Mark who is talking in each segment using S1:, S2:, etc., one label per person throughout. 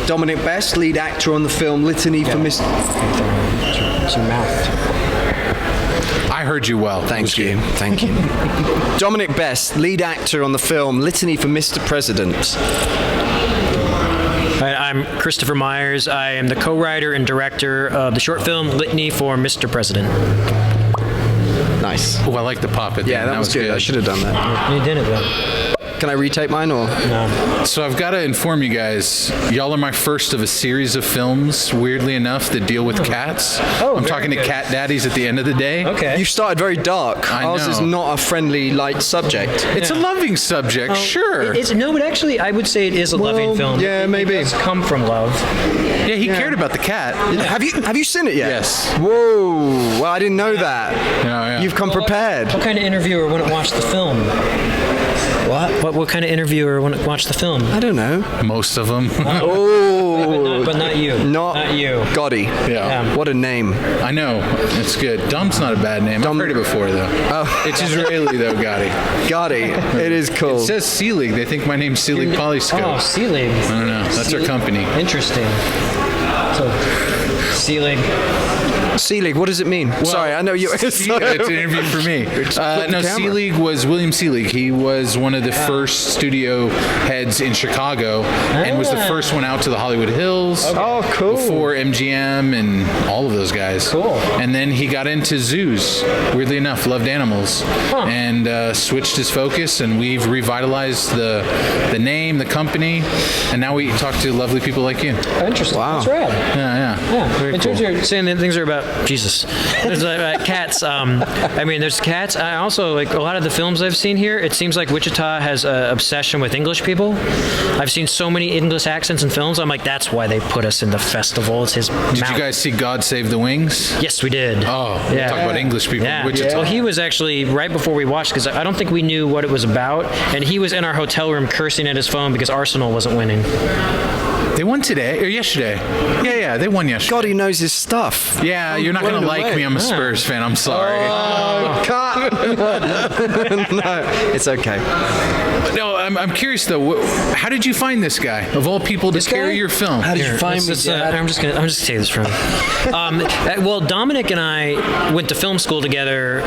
S1: Dominic Best, lead actor on the film Litany for Mr.
S2: It's your mouth.
S3: I heard you well.
S1: Thank you. Dominic Best, lead actor on the film Litany for Mr. President.
S2: I'm Christopher Meyers. I am the co-writer and director of the short film Litany for Mr. President.
S1: Nice.
S3: Oh, I like the pop at the end.
S1: That was good. I should have done that.
S2: You did it, though.
S1: Can I retake mine or?
S2: No.
S3: So I've got to inform you guys, y'all are my first of a series of films, weirdly enough, that deal with cats. I'm talking to cat daddies at the end of the day.
S2: Okay.
S1: You started very dark. Ours is not a friendly, light subject.
S3: It's a loving subject, sure.
S2: But actually, I would say it is a loving film.
S1: Yeah, maybe.
S2: It does come from love.
S3: Yeah, he cared about the cat.
S1: Have you seen it yet?
S3: Yes.
S1: Whoa. Well, I didn't know that.
S3: Yeah.
S1: You've come prepared.
S2: What kind of interviewer wouldn't watch the film?
S1: What?
S2: What kind of interviewer wouldn't watch the film?
S1: I don't know.
S3: Most of them.
S2: But not you.
S1: Not
S2: you.
S1: Gadi.
S3: Yeah.
S1: What a name.
S3: I know. It's good. Dom's not a bad name. I've heard it before, though.
S1: Oh.
S3: It's Israeli, though, Gadi.
S1: Gadi. It is cool.
S3: It says Selig. They think my name's Selig Polyscope.
S2: Oh, Selig.
S3: I don't know. That's our company.
S2: Interesting. So, Selig.
S1: Selig, what does it mean? Sorry, I know you.
S3: It's an interview for me. No, Selig was William Selig. He was one of the first studio heads in Chicago and was the first one out to the Hollywood Hills.
S1: Okay. Oh, cool.
S3: Before MGM and all of those guys.
S2: Cool.
S3: And then he got into zoos, weirdly enough, loved animals, and switched his focus, and we've revitalized the name, the company, and now we talk to lovely people like you.
S2: Interesting.
S1: Wow.
S2: That's rad.
S3: Yeah.
S2: Very cool. You're saying that things are about Jesus. There's cats. There's cats. I also, like a lot of the films I've seen here, it seems like Wichita has an obsession with English people. I've seen so many English accents in films. I'm like, that's why they put us in the festival. It's his
S3: Did
S2: mouth.
S3: you guys see God Save the Wings?
S2: Yes, we did.
S3: Oh, yeah. Talk about English people in Wichita.
S2: Well, he was actually right before we watched, because I don't think we knew what it was about, and he was in our hotel room cursing at his phone because Arsenal wasn't winning.
S3: They won today, or yesterday. Yeah, they won yesterday.
S1: God, he knows his stuff.
S3: Yeah, you're not going to like me. I'm a Spurs fan. I'm sorry.
S1: Cut. No, it's okay.
S3: No, I'm curious, though. How did you find this guy, of all people, to carry your film?
S1: How did you find me, Dad?
S2: I'm just gonna say this from. Well, Dominic and I went to film school together.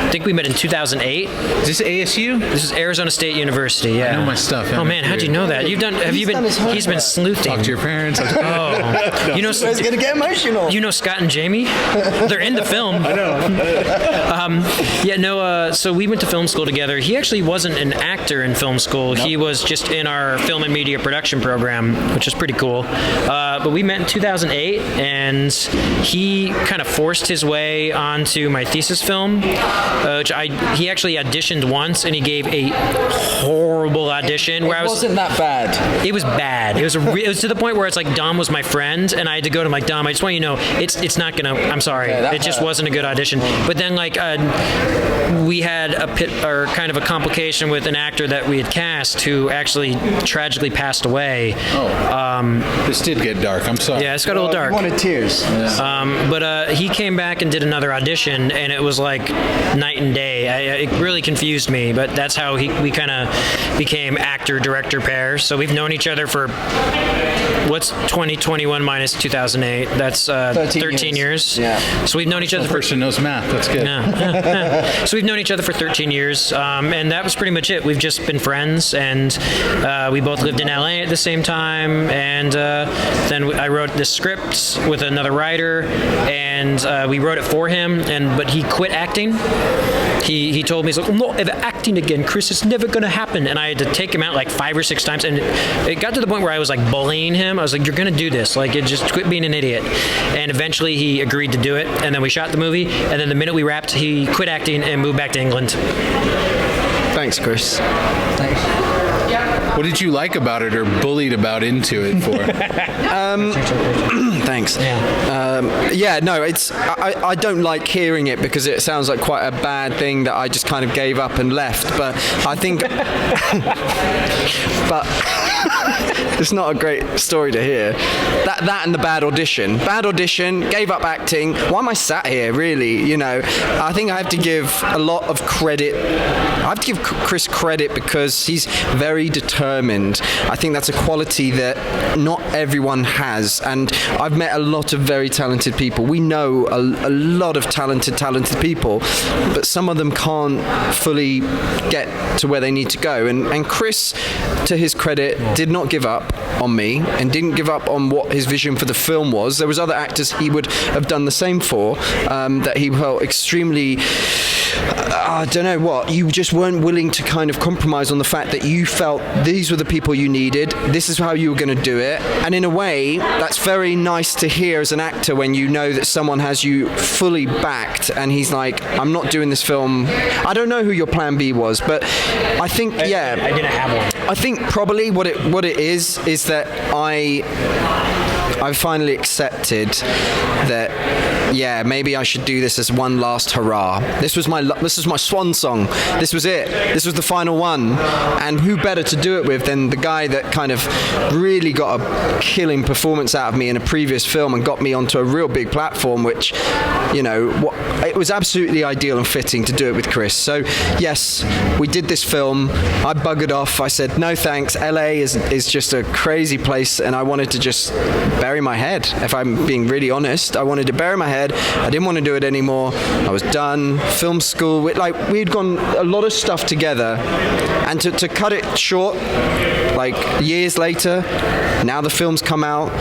S2: I think we met in 2008.
S3: Is this ASU?
S2: This is Arizona State University. Yeah.
S3: I know my stuff.
S2: Oh man, how'd you know that? He's been sleuthing.
S3: Talk to your parents.
S2: Oh, you know,
S1: It's gonna get emotional.
S2: You know Scott and Jamie? They're in the film. I know. So we went to film school together. He actually wasn't an actor in film school. Nope. He was just in our film and media production program, which is pretty cool. But we met in 2008, and he kind of forced his way onto my thesis film. He actually auditioned once, and he gave a horrible audition. Where
S1: it wasn't that bad.
S2: It was bad. It was to the point where it's like Dom was my friend, and I had to go to him like, Dom, I just want you to know it's not gonna. I'm sorry, it just wasn't a good audition. But then we had kind of a complication with an actor that we had cast who actually tragically passed away.
S3: This did get dark. I'm sorry.
S2: Yeah, it's got a little dark.
S1: You wanted tears.
S3: Yeah.
S2: But he came back and did another audition, and it was like night and day. It really confused me, but that's how we kind of became actor-director pairs. So we've known each other for, what's 2021 minus 2008? That's 13 years.
S1: Yeah.
S2: So we've known each other for...
S3: person knows math. That's good.
S2: Yeah. So we've known each other for 13 years, and that was pretty much it. We've just been friends, and we both lived in LA at the same time, and then I wrote this script with another writer, and we wrote it for him, but he quit acting. He told me, he's like, I'm not ever acting again, Chris. It's never going to happen. And I had to take him out like 5 or 6 times. And it got to the point where I was like bullying him. I was like, you're going to do this. Like, just quit being an idiot. And eventually he agreed to do it. And then we shot the movie. And then the minute we wrapped, he quit acting and moved back to England.
S1: Thanks, Chris. Thanks.
S3: What did you like about it or bullied about into it for?
S1: Thanks. It's I don't like hearing it because it sounds like quite a bad thing that I just kind of gave up and left. But I think, It's not a great story to hear. That and the bad audition. Bad audition, gave up acting. Why am I sat here, really? You know, I think I have to give a lot of credit. I have to give Chris credit because he's very determined. I think that's a quality that not everyone has. And I've met a lot of very talented people. We know a lot of talented people, but some of them can't fully get to where they need to go. And Chris, to his credit, did not give up on me and didn't give up on what his vision for the film was. There was other actors he would have done the same for, that he felt extremely, I don't know what, you just weren't willing to kind of compromise on the fact that you felt these were the people you needed, this is how you were going to do it. And in a way, that's very nice to hear as an actor when you know that someone has you fully backed and he's like, I'm not doing this film. I don't know who your plan B was, but I think,
S2: I didn't have one.
S1: I think probably what it is that I finally accepted that, yeah, maybe I should do this as one last hurrah. This was my swan song. This was it. This was the final one. And who better to do it with than the guy that kind of really got a killing performance out of me in a previous film and got me onto a real big platform, which, you know, it was absolutely ideal and fitting to do it with Chris. So, yes, we did this film. I buggered off. I said, no thanks. LA is just a crazy place, and I wanted to just bury my head. If I'm being really honest, I wanted to bury my head. I didn't want to do it anymore. I was done. Film school, we'd gone a lot of stuff together, and to cut it short, like years later, now the film's come out.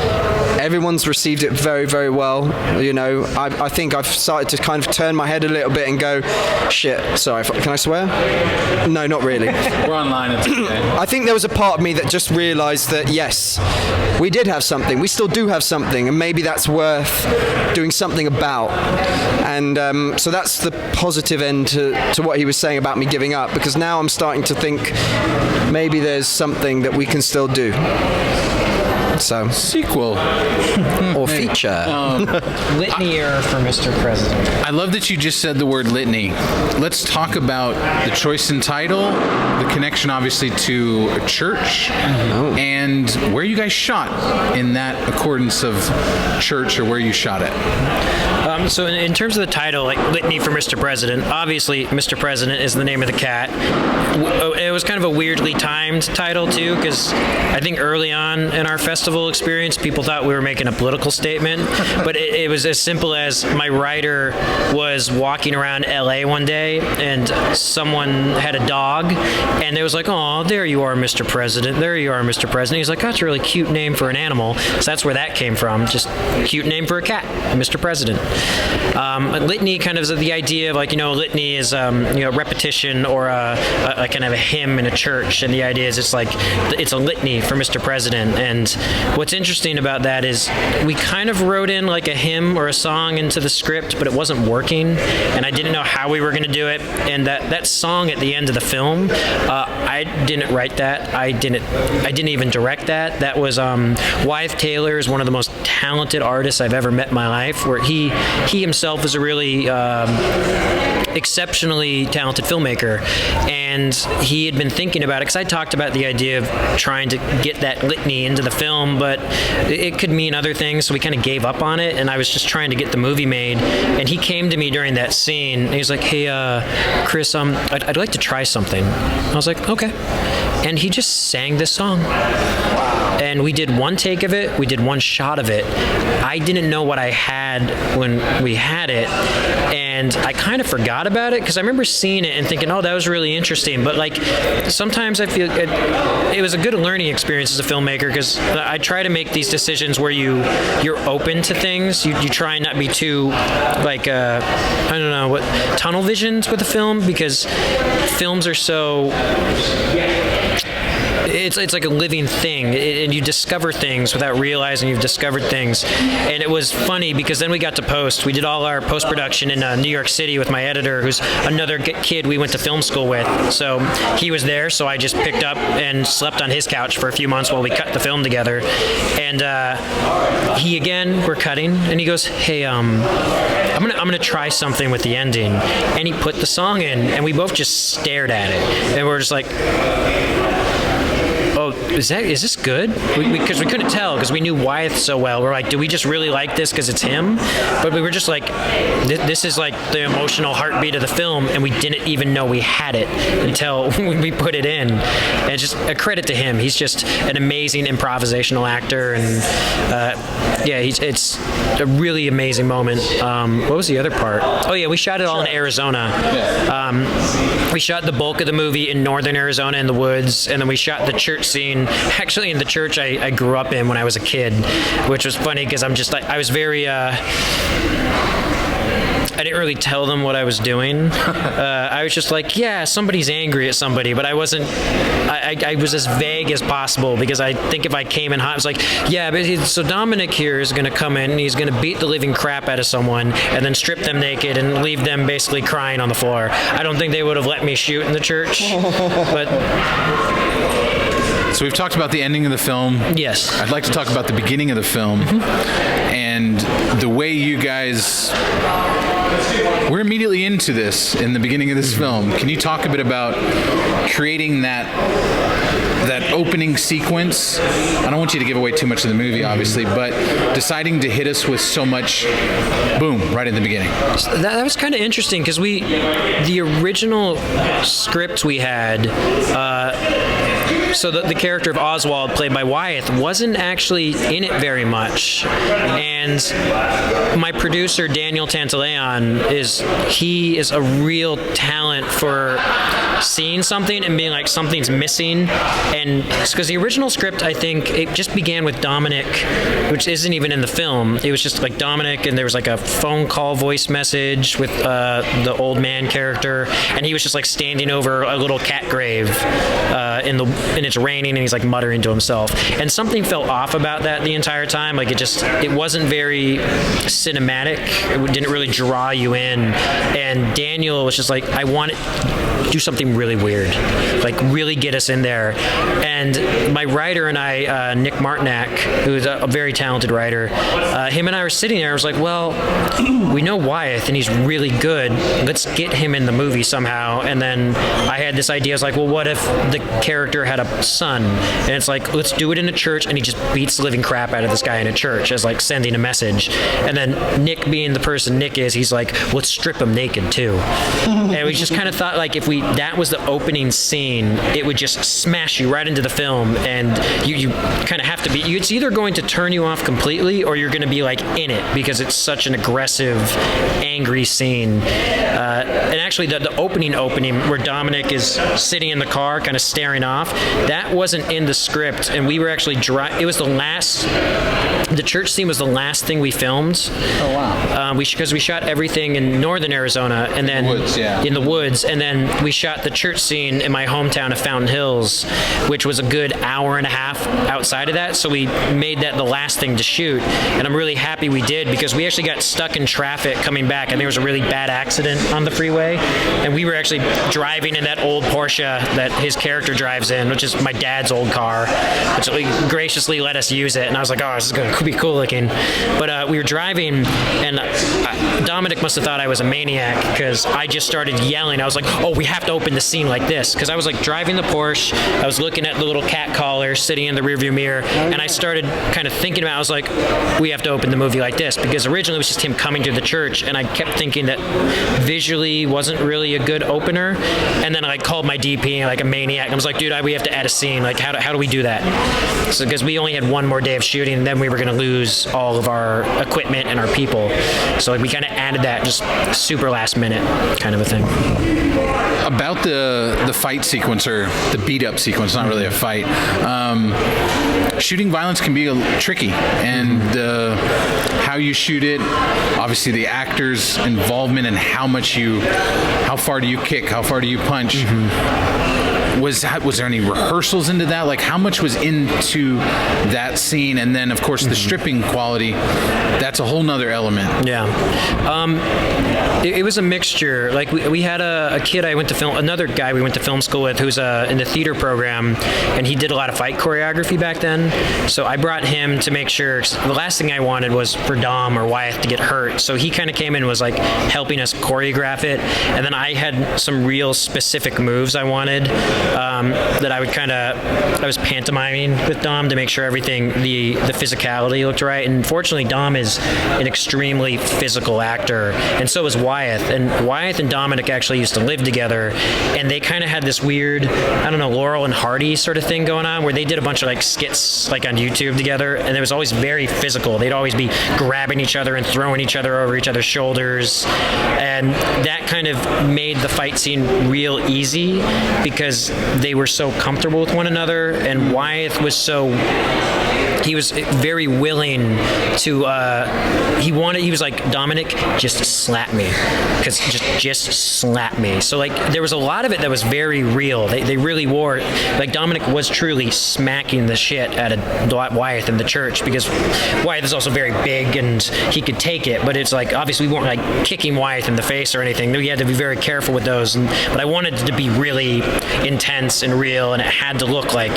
S1: Everyone's received it very, very well. You know, I think I've started to kind of turn my head a little bit and go, shit, sorry, can I swear? No, not really.
S3: We're online, it's okay.
S1: I think there was a part of me that just realised that, yes, we did have something. We still do have something, and maybe that's worth doing something about. And so that's the positive end to what he was saying about me giving up, because now I'm starting to think maybe there's something that we can still do. So
S3: sequel
S1: or feature.
S2: Litany for Mr. President.
S3: I love that you just said the word litany. Let's talk about the choice in title, the connection obviously to a church, and where you guys shot in that accordance of church, or where you shot it.
S2: So in terms of the title, like Litany for Mr. President, obviously Mr. President is the name of the cat. It was kind of a weirdly timed title too, because I think early on in our festival experience, people thought we were making a political statement, but it was as simple as my writer was walking around LA one day and someone had a dog and it was like, oh, there you are, Mr. President. There you are, Mr. President. He's like, that's a really cute name for an animal. So that's where that came from. Just cute name for a cat, Mr. President. Litany kind of is the idea of, like, you know, litany is repetition or a kind of a hymn in a church, and the idea is it's a litany for Mr. President. And what's interesting about that is we kind of wrote in like a hymn or a song into the script, but it wasn't working, and I didn't know how we were going to do it. And that song at the end of the film, I didn't write that. I didn't even direct that. That was Wythe Taylor is one of the most talented artists I've ever met in my life, where he himself is a really exceptionally talented filmmaker, and he had been thinking about it because I talked about the idea of trying to get that litany into the film, but it could mean other things, so we kind of gave up on it, and I was just trying to get the movie made. And he came to me during that scene and he's like, hey, Chris, I'd like to try something. I was like, okay. And he just sang this song. And we did one take of it, we did one shot of it. I didn't know what I had when we had it, and I kind of forgot about it because I remember seeing it and thinking, oh, that was really interesting. But like, sometimes I feel it was a good learning experience as a filmmaker, because I try to make these decisions where you're open to things. You try not be too like I don't know what tunnel visions with a film, because films are so. It's like a living thing, and you discover things without realizing you've discovered things. And it was funny because then we got to post. We did all our post-production in New York City with my editor, who's another kid we went to film school with. So he was there, so I just picked up and slept on his couch for a few months while we cut the film together. And we're cutting, and he goes, hey, I'm gonna try something with the ending. And he put the song in, and we both just stared at it, and we're just like, "Oh, is this good?" Because we couldn't tell because we knew Wyeth so well. We're like, "Do we just really like this because it's him?" But we were just like, "This is like the emotional heartbeat of the film," and we didn't even know we had it until we put it in. And it's just a credit to him. He's just an amazing improvisational actor, and it's a really amazing moment. What was the other part? Oh yeah, we shot it all in Arizona. We shot the bulk of the movie in northern Arizona in the woods, and then we shot the church scene actually in the church I grew up in when I was a kid, which was funny because I was very I didn't really tell them what I was doing. I was just like, yeah, somebody's angry at somebody, but I wasn't. I was as vague as possible because I think if I came in hot, I was like, yeah, but so Dominic here is going to come in and he's going to beat the living crap out of someone and then strip them naked and leave them basically crying on the floor. I don't think they would have let me shoot in the church, but.
S3: So we've talked about the ending of the film.
S2: Yes.
S3: I'd like to talk about the beginning of the film and the way you guys. We're immediately into this in the beginning of this film. Can you talk a bit about creating that opening sequence? I don't want you to give away too much of the movie, obviously, but deciding to hit us with so much boom right in the beginning.
S2: That was kind of interesting because the original script we had. So the character of Oswald, played by Wyeth, wasn't actually in it very much. And my producer, Daniel Tantaleon, is a real talent for seeing something and being like, something's missing. And because the original script, I think, it just began with Dominic, which isn't even in the film. It was just like Dominic, and there was like a phone call voice message with the old man character. And he was just like standing over a little cat grave and it's raining, and he's like muttering to himself, and something felt off about that the entire time. Like it wasn't very cinematic. It didn't really draw you in, and Daniel was just like, I want to do something really weird, like really get us in there. And my writer and I, Nick Martinack, who's a very talented writer, him and I were sitting there. I was like, well, we know Wyeth and he's really good, let's get him in the movie somehow. And then I had this idea. I was like, well, what if the character had a son, and it's like, let's do it in a church, and he just beats the living crap out of this guy in a church as like sending a message. And then Nick, being the person Nick is, he's like, let's strip him naked too. And we just kind of thought, like, if that was the opening scene, it would just smash you right into the film, and you kind of have to be, it's either going to turn you off completely or you're going to be like in it, because it's such an aggressive, angry scene. And actually the opening where Dominic is sitting in the car kind of staring off, that wasn't in the script, and we were actually it was the church scene was the last thing we filmed.
S3: Oh wow.
S2: Because we shot everything in northern Arizona, and then in the woods, and then we shot the church scene in my hometown of Fountain Hills, which was a good hour and a half outside of that. So we made that the last thing to shoot, and I'm really happy we did, because we actually got stuck in traffic coming back, and there was a really bad accident on the freeway, and we were actually driving in that old Porsche that his character drives in, which is my dad's old car, which he graciously let us use it. And I was like, oh, this is going to be cool looking. But we were driving, and Dominic must have thought I was a maniac, because I just started yelling. I was like, oh, we have to open the scene like this, because I was like driving the Porsche, I was looking at the little cat collar sitting in the rearview mirror, and I started kind of thinking about, I was like, we have to open the movie like this, because originally it was just him coming to the church, and I kept thinking that visually wasn't really a good opener. And then I called my DP like a maniac. I was like, dude, we have to add a scene. Like, how do we do that? So because we only had one more day of shooting, and then we were going to lose all of our equipment and our people. So like we kind of added that just super last minute kind of a thing.
S3: About the fight sequence, or the beat up sequence, not really a fight. Shooting violence can be tricky, and how you shoot it, obviously the actor's involvement, and how far do you kick, how far do you punch. Was there any rehearsals into that? Like, how much was into that scene? And then, of course, the stripping quality, that's a whole nother element.
S2: Yeah. It was a mixture. Like, we had a kid another guy we went to film school with, who's in the theater program, and he did a lot of fight choreography back then. So I brought him to make sure, the last thing I wanted was for Dom or Wyeth to get hurt. So he kind of came in and was like helping us choreograph it. And then I had some real specific moves I wanted. that I was pantomiming with Dom to make sure everything, the physicality looked right. And fortunately, Dom is an extremely physical actor, and so is Wyeth. And Wyeth and Dominic actually used to live together, and they kind of had this weird, I don't know, Laurel and Hardy sort of thing going on, where they did a bunch of like skits like on YouTube together, and it was always very physical. They'd always be grabbing each other and throwing each other over each other's shoulders, and that kind of made the fight scene real easy because they were so comfortable with one another, and Wyeth was he was very willing to, he was like, Dominic, just slap me. Because just slap me. So, like, there was a lot of it that was very real. They really wore, like, Dominic was truly smacking the shit out of Wyeth in the church, because Wyeth is also very big and he could take it, but it's like, obviously we weren't, like, kicking Wyeth in the face or anything. We had to be very careful with those. But I wanted it to be really intense and real, and it had to look like,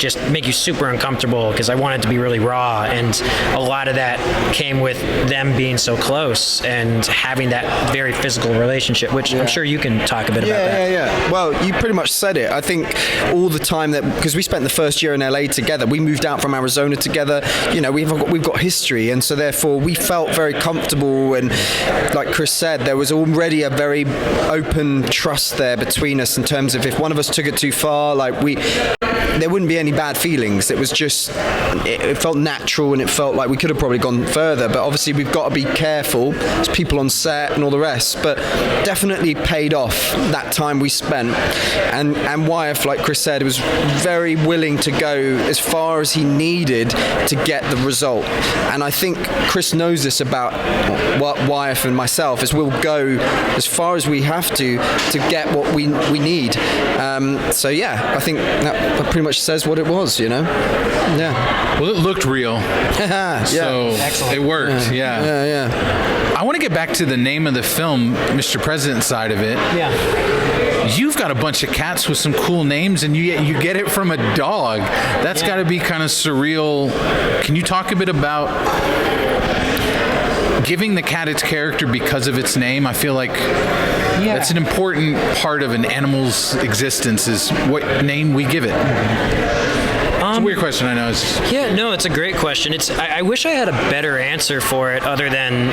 S2: just make you super uncomfortable, because I wanted to be really raw, and a lot of that came with them being so close and having that very physical relationship, which I'm sure you can talk a bit about that.
S1: Yeah. Well, you pretty much said it. I think all the time that, because we spent the first year in LA together, we moved out from Arizona together, you know, we've got history, and so therefore we felt very comfortable, and like Chris said, there was already a very open trust there between us in terms of if one of us took it too far, like there wouldn't be any bad feelings. It was just, it felt natural, and it felt like we could have probably gone further, but obviously we've got to be careful. There's people on set and all the rest, but definitely paid off that time we spent. And Wyeth, like Chris said, was very willing to go as far as he needed to get the result. And I think Chris knows this about Wyeth and myself, is we'll go as far as we have to get what we need. So yeah, I think that pretty much says what it was, you know? Yeah.
S3: Well, it looked real. So
S2: excellent.
S3: It worked,
S1: Yeah.
S3: I want to get back to the name of the film, Mr. President side of it.
S2: Yeah.
S3: You've got a bunch of cats with some cool names, and you get it from a dog. That's got to be kind of surreal. Can you talk a bit about giving the cat its character because of its name? I feel like that's an important part of an animal's existence, is what name we give it. It's a weird question, I know.
S2: It's a great question. I wish I had a better answer for it, other than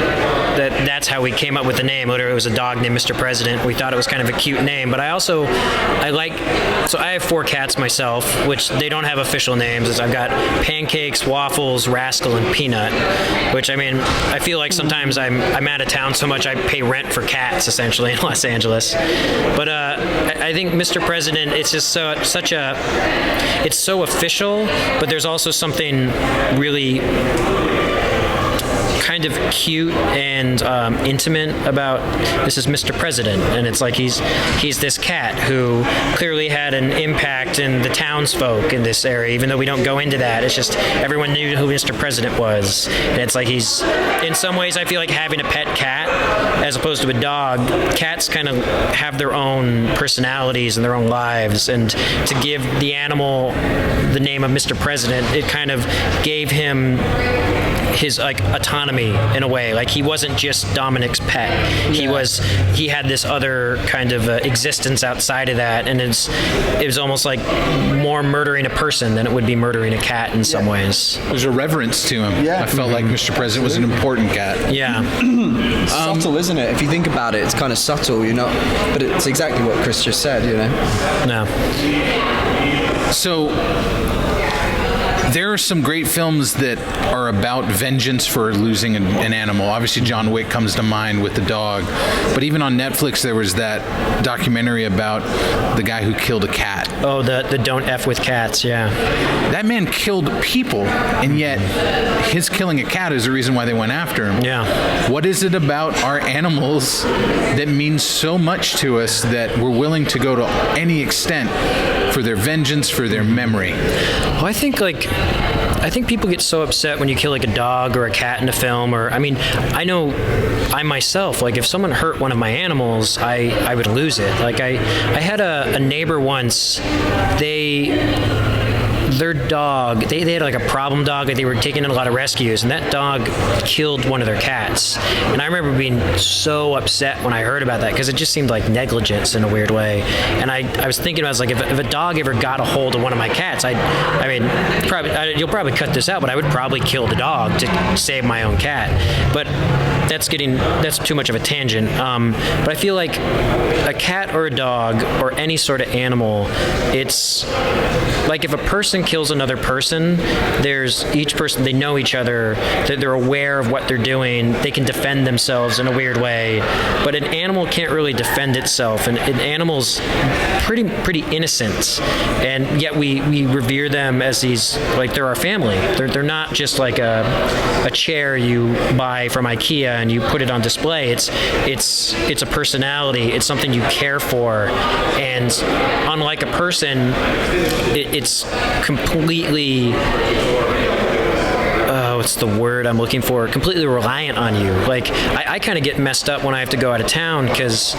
S2: that's how we came up with the name. Literally, it was a dog named Mr. President. We thought it was kind of a cute name, but so I have 4 cats myself, which they don't have official names. I've got Pancakes, Waffles, Rascal, and Peanut, which, I mean, I feel like sometimes I'm out of town so much I pay rent for cats, essentially, in Los Angeles. But I think Mr. President, it's just it's so official, but there's also something really kind of cute and intimate about this is Mr. President, and it's like he's this cat who clearly had an impact in the townsfolk in this area, even though we don't go into that. It's just everyone knew who Mr. President was, and it's like he's, in some ways, I feel like having a pet cat as opposed to a dog. Cats kind of have their own personalities and their own lives, and to give the animal the name of Mr. President, it kind of gave him his like autonomy in a way. Like, he wasn't just Dominic's pet. He had this other kind of existence outside of that, and it was almost like more murdering a person than it would be murdering a cat in some ways.
S3: There's a reverence to him. I felt like Mr. President was an important cat.
S2: Yeah.
S1: Subtle, isn't it? If you think about it, it's kind of subtle, you know, but it's exactly what Chris just said, you know.
S2: No.
S3: So there are some great films that are about vengeance for losing an animal. Obviously, John Wick comes to mind with the dog. But even on Netflix, there was that documentary about the guy who killed a cat.
S2: Oh, the Don't F with Cats, yeah.
S3: That man killed people, and yet his killing a cat is the reason why they went after him.
S2: Yeah.
S3: What is it about our animals that means so much to us that we're willing to go to any extent for their vengeance, for their memory?
S2: Well, I think people get so upset when you kill like a dog or a cat in a film, or I know I myself, like if someone hurt one of my animals, I would lose it. Like I had a neighbor once, their dog, they had like a problem dog, like they were taking in a lot of rescues, and that dog killed one of their cats. And I remember being so upset when I heard about that, because it just seemed like negligence in a weird way. And I was thinking, I was like, if a dog ever got a hold of one of my cats, you'll probably cut this out, but I would probably kill the dog to save my own cat. But that's too much of a tangent. But I feel like a cat or a dog or any sort of animal, it's like if a person kills another person, there's each person, they know each other, they're aware of what they're doing, they can defend themselves in a weird way. But an animal can't really defend itself, and an animal's pretty innocent, and yet we revere them as these, like, they're our family. They're not just like a chair you buy from IKEA and you put it on display. It's a personality. It's something you care for, and unlike a person, it's completely, what's the word I'm looking for? Completely reliant on you. Like, I kind of get messed up when I have to go out of town, because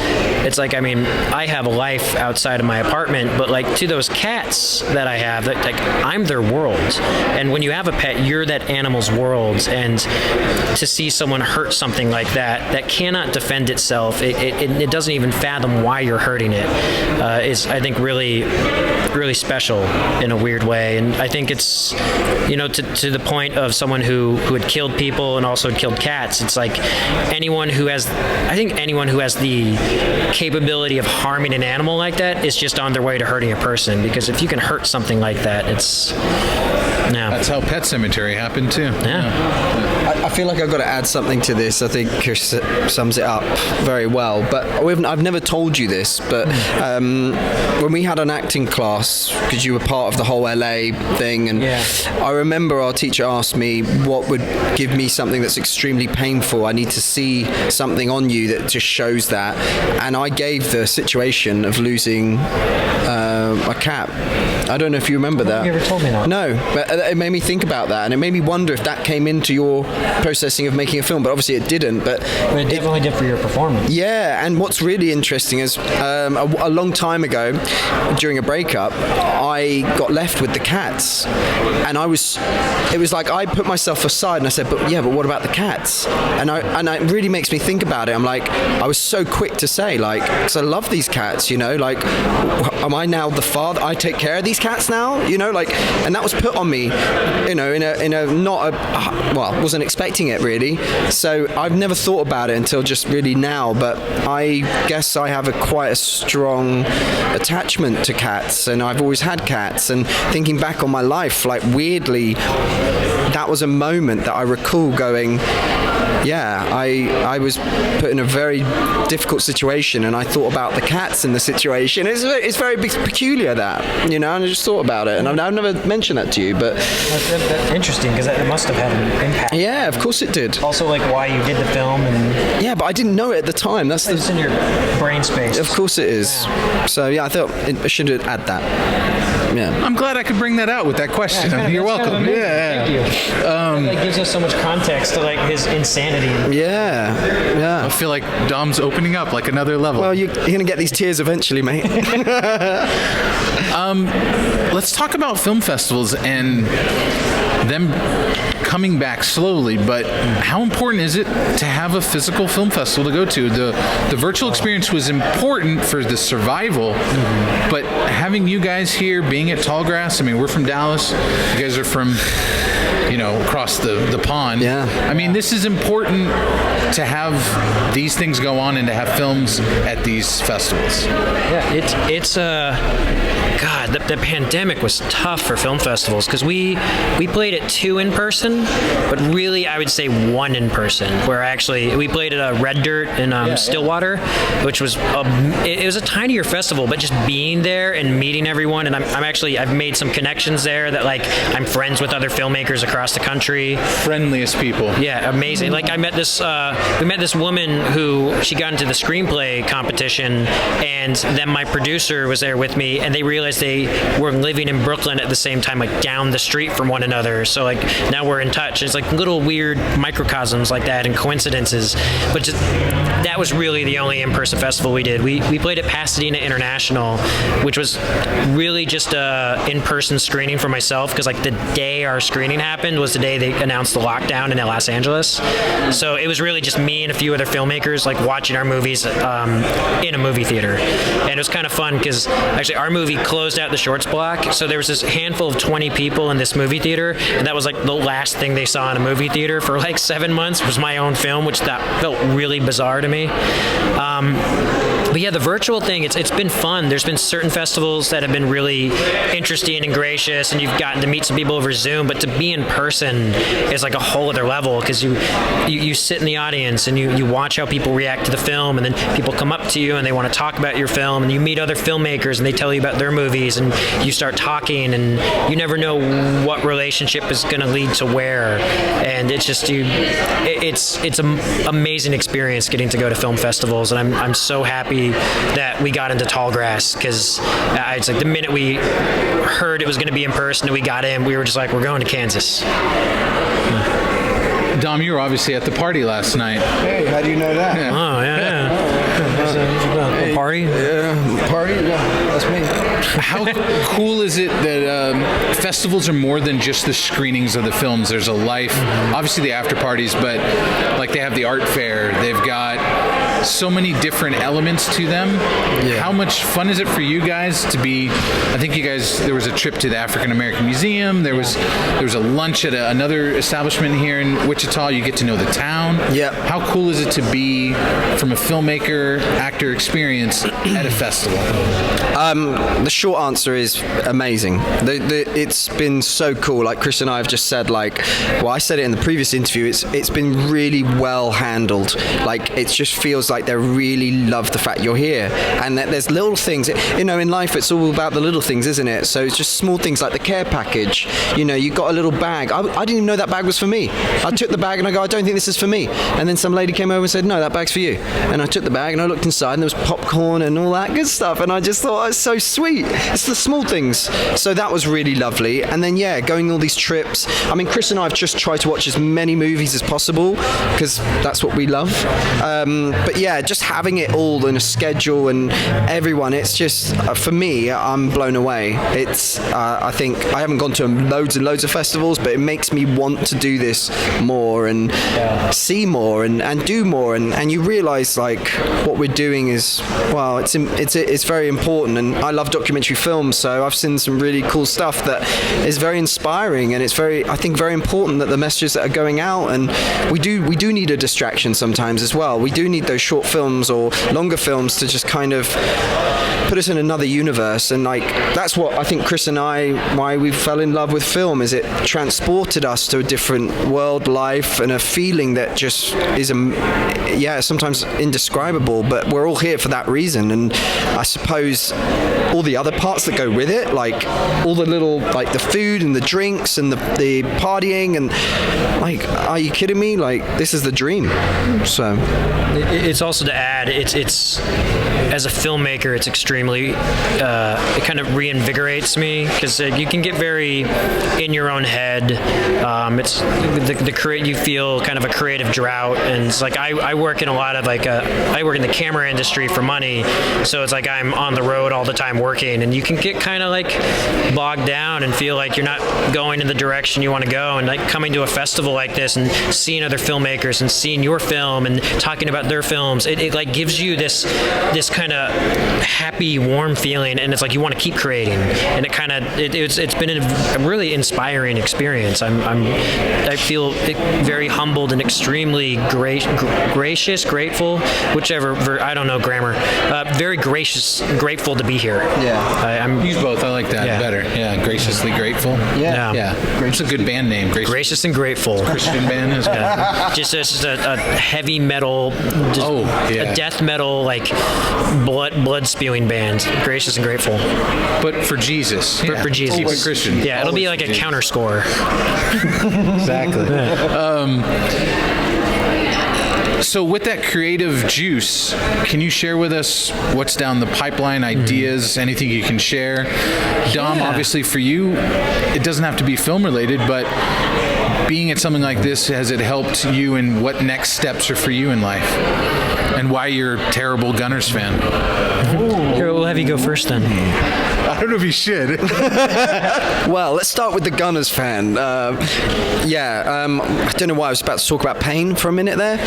S2: it's like, I mean, I have a life outside of my apartment, but like to those cats that I have, like I'm their world. And when you have a pet, you're that animal's world. And to see someone hurt something like that cannot defend itself, it doesn't even fathom why you're hurting it, is, I think, really, really special in a weird way. And I think it's, to the point of someone who had killed people and also had killed cats. It's like anyone who has the capability of harming an animal like that is just on their way to hurting a person, because if you can hurt something like that, it's... Yeah.
S3: That's how Pet Sematary happened too.
S2: Yeah.
S1: I feel like I've got to add something to this. I think Chris sums it up very well. But I've never told you this, but when we had an acting class, because you were part of the whole LA thing, and I remember our teacher asked me what would give me something that's extremely painful. I need to see something on you that just shows that. And I gave the situation of losing a cat. I don't know if you remember that.
S2: You ever told me that?
S1: No, but it made me think about that, and it made me wonder if that came into your processing of making a film. But obviously it didn't. But
S2: it definitely did for your performance.
S1: Yeah, and what's really interesting is a long time ago, during a breakup, I got left with the cats, and it was like I put myself aside and I said, but what about the cats? And it really makes me think about it. I'm like, I was so quick to say, like, because I love these cats, like, am I now the father? I take care of these cats now, like, and that was put on me, in a not a, well, wasn't expecting it really. So I've never thought about it until just really now, but I guess I have quite a strong attachment to cats, and I've always had cats. And thinking back on my life, like, weirdly, that was a moment that I recall going, I was put in a very difficult situation, and I thought about the cats in the situation. It's very peculiar that, and I just thought about it, and I've never mentioned that to you, but...
S2: That's interesting, because that must have had an impact.
S1: Yeah, of course it did.
S2: Also, like, why you did the film, and...
S1: Yeah, but I didn't know it at the time. It's
S2: in your brain space.
S1: Of course it is. Yeah. So, I thought I should add that. Yeah.
S3: I'm glad I could bring that out with that question. You're welcome.
S2: Thank you. That gives us so much context to, like, his insanity.
S1: Yeah.
S3: I feel like Dom's opening up like another level.
S1: Well, you're going to get these tears eventually, mate.
S3: Let's talk about film festivals and them coming back slowly, but how important is it to have a physical film festival to go to? The virtual experience was important for the survival, but having you guys here, being at Tallgrass, I mean, we're from Dallas, you guys are from, across the pond.
S1: Yeah.
S3: I mean, this is important to have these things go on and to have films at these festivals.
S2: Yeah, it's God, the pandemic was tough for film festivals, because we played at 2 in person, but really I would say 1 in person. Where actually we played at Red Dirt in Stillwater, which was it was a tinier festival, but just being there and meeting everyone, and I've made some connections there that, like, I'm friends with other filmmakers across across the country.
S3: Friendliest people.
S2: Yeah, amazing. Like I met this, we met this woman who she got into the screenplay competition, and then my producer was there with me, and they realized they were living in Brooklyn at the same time, like down the street from one another. So like now we're in touch. It's like little weird microcosms like that and coincidences. But just, that was really the only in-person festival we did. We played at Pasadena International, which was really just a in-person screening for myself, because like the day our screening happened was the day they announced the lockdown in Los Angeles. So it was really just me and a few other filmmakers like watching our movies in a movie theater. And it was kind of fun because actually our movie closed out the shorts block, so there was this handful of 20 people in this movie theater, and that was like the last thing they saw in a movie theater for like 7 months was my own film, which that felt really bizarre to me. But yeah, the virtual thing, it's been fun. There's been certain festivals that have been really interesting and gracious, and you've gotten to meet some people over Zoom, but to be in person is like a whole other level, because you sit in the audience and you watch how people react to the film, and then people come up to you and they want to talk about your film, and you meet other filmmakers and they tell you about their movies, and you start talking, and you never know what relationship is going to lead to where. And it's just it's an amazing experience getting to go to film festivals, and I'm so happy that we got into Tallgrass, because it's like the minute we heard it was going to be in person and we got in, we were just like, we're going to Kansas.
S3: Dom, you were obviously at the party last night.
S4: Hey, how do you know that?
S3: Yeah.
S2: Oh, yeah. Party?
S4: Yeah, party? Yeah, that's me.
S3: How cool is it that festivals are more than just the screenings of the films? There's a life, obviously the after parties, but like they have the art fair, they've got so many different elements to them.
S1: Yeah.
S3: How much fun is it for you guys to be, I think you guys, there was a trip to the African American Museum, there was a lunch at another establishment here in Wichita, you get to know the town.
S1: Yeah.
S3: How cool is it to be, from a filmmaker, actor experience, at a festival?
S1: The short answer is amazing. It's been so cool. Like Chris and I have just said, like, well, I said it in the previous interview, it's been really well handled. Like, it just feels like they really love the fact you're here, and that there's little things, you know, in life it's all about the little things, isn't it? So it's just small things like the care package. You know, you got a little bag. I didn't even know that bag was for me. I took the bag and I go, I don't think this is for me. And then some lady came over and said, no, that bag's for you. And I took the bag and I looked inside and there was popcorn and all that good stuff, and I just thought, oh, it's so sweet. It's the small things. So that was really lovely. And then yeah, going all these trips. I mean, Chris and I have just tried to watch as many movies as possible because that's what we love. But yeah, just having it all in a schedule and everyone, it's just, for me, I'm blown away. It's, I think, I haven't gone to loads and loads of festivals, but it makes me want to do this more and see more and do more. And you realize, like, what we're doing is, well, it's very important. And I love documentary films, so I've seen some really cool stuff that is very inspiring, and it's very, I think, very important that the messages that are going out, and we do need a distraction sometimes as well. We do need those short films or longer films to just kind of put us in another universe. And like, that's what I think Chris and I, why we fell in love with film, is it transported us to a different world, life, and a feeling that just is sometimes indescribable, but we're all here for that reason. And I suppose all the other parts that go with it, like all the little, like the food and the drinks and the partying, and like, are you kidding me? Like, this is the dream. So
S2: it's also to add, it's as a filmmaker, it's extremely, it kind of reinvigorates me, because you can get very in your own head. It's you feel kind of a creative drought, and it's like I work in a lot of I work in the camera industry for money, so it's like I'm on the road all the time working, and you can get kind of like bogged down and feel like you're not going in the direction you want to go. And like coming to a festival like this and seeing other filmmakers and seeing your film and talking about their films, it like gives you this kind of happy, warm feeling, and it's like you want to keep creating. And it kind of it's been a really inspiring experience. I feel very humbled and extremely gracious, grateful, whichever I don't know grammar. Very gracious, grateful to be here.
S1: Yeah,
S3: I'm use both. I like that better. Yeah, gracious. Graciously Grateful.
S2: Yeah.
S3: Yeah. It's a good band name.
S2: Gracious and Grateful.
S3: Christian band is good.
S2: Just a heavy metal,
S3: yeah.
S2: a death metal, like blood spewing band. Gracious and Grateful.
S3: But for Jesus.
S2: For Jesus.
S3: Keep it Christian.
S2: Yeah, it'll be like a counter score.
S3: Exactly. So with that creative juice, can you share with us what's down the pipeline, ideas, anything you can share? Dom, obviously for you, it doesn't have to be film related, but being at something like this, has it helped you in what next steps are for you in life? And why you're a terrible Gunners fan?
S2: Here, we'll have you go first then.
S3: I don't know if you should.
S1: Well, let's start with the Gunners fan. I don't know why I was about to talk about pain for a minute there.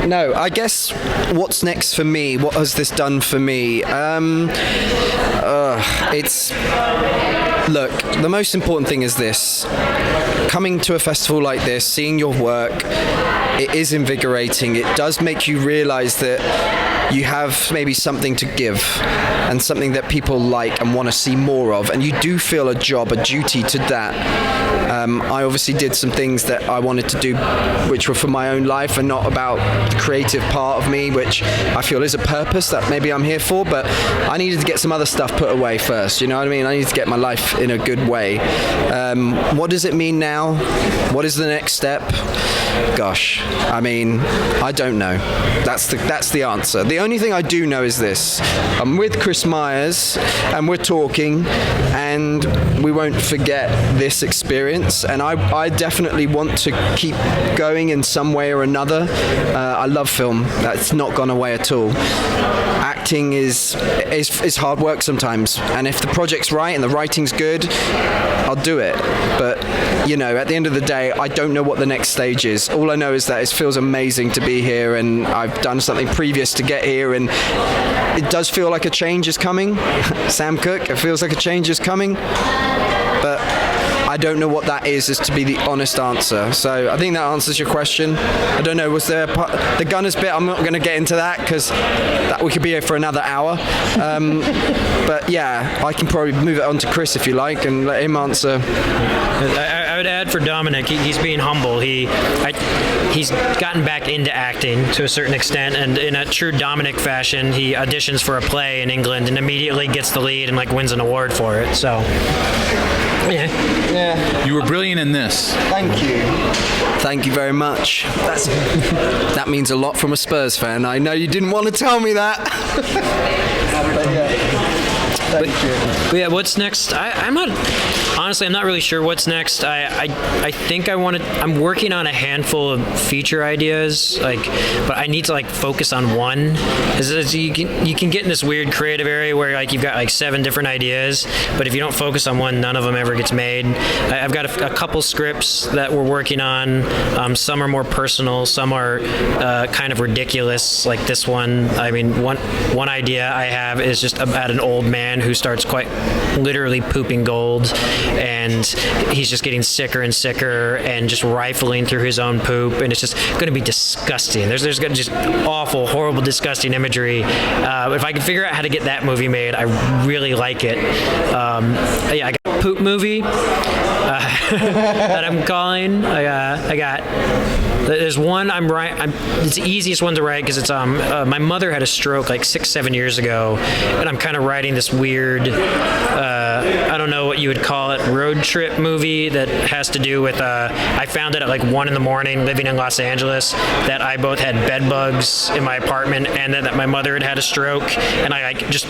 S1: No, I guess what's next for me? What has this done for me? Look, the most important thing is this. Coming to a festival like this, seeing your work, it is invigorating. It does make you realize that you have maybe something to give and something that people like and want to see more of, and you do feel a duty to that. I obviously did some things that I wanted to do which were for my own life and not about the creative part of me, which I feel is a purpose that maybe I'm here for, but I needed to get some other stuff put away first, you know what I mean? I need to get my life in a good way. What does it mean now? What is the next step? Gosh, I mean, I don't know. That's the answer. The only thing I do know is this. I'm with Chris Meyers and we're talking, and we won't forget this experience, and I definitely want to keep going in some way or another. I love film. That's not gone away at all. Acting is hard work sometimes, and if the project's right and the writing's good, I'll do it. But, you know, at the end of the day, I don't know what the next stage is. All I know is that it feels amazing to be here, and I've done something previous to get here, and it does feel like a change is coming. Sam Cooke, it feels like a change is coming, but I don't know what that is to be the honest answer. So I think that answers your question. I don't know, was there the Gunners bit? I'm not going to get into that because we could be here for another hour. But yeah, I can probably move it on to Chris if you like and let him answer.
S2: I would add for Dominic, he's being humble. He's gotten back into acting to a certain extent, and in a true Dominic fashion, he auditions for a play in England and immediately gets the lead and wins an award for it. So,
S1: yeah.
S3: You were brilliant in this.
S1: Thank you. Thank you very much. That means a lot from a Spurs fan. I know you didn't want to tell me that. Thank you.
S2: But yeah, what's next? I'm not really sure what's next. I think I'm working on a handful of feature ideas, but I need to focus on one. Because you can get in this weird creative area where you've got 7 different ideas, but if you don't focus on one, none of them ever gets made. I've got a couple scripts that we're working on. Some are more personal, some are kind of ridiculous, like this one. I mean, one idea I have is just about an old man who starts quite literally pooping gold, and he's just getting sicker and sicker and just rifling through his own poop, and it's just going to be disgusting. There's going to just awful, horrible, disgusting imagery. If I can figure out how to get that movie made, I really like it. I got a poop movie that I'm calling. There's one I'm writing. It's the easiest one to write because it's my mother had a stroke 6-7 years ago, and I'm kind of writing this weird, I don't know what you would call it, road trip movie that has to do with I found it at 1 in the morning living in Los Angeles that I both had bed bugs in my apartment and that my mother had a stroke, and I just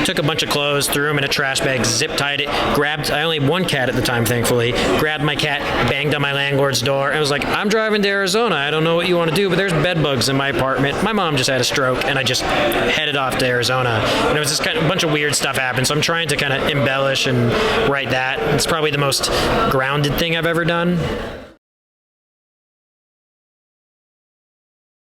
S2: took a bunch of clothes, threw them in a trash bag, zip tied it, I only had one cat at the time, thankfully, grabbed my cat, banged on my landlord's door, and was like, I'm driving to Arizona. I don't know what you want to do, but there's bed bugs in my apartment. My mom just had a stroke, and I just headed off to Arizona. And it was just a bunch of weird stuff happened, so I'm trying to kind of embellish and write that. It's probably the most grounded thing I've ever done.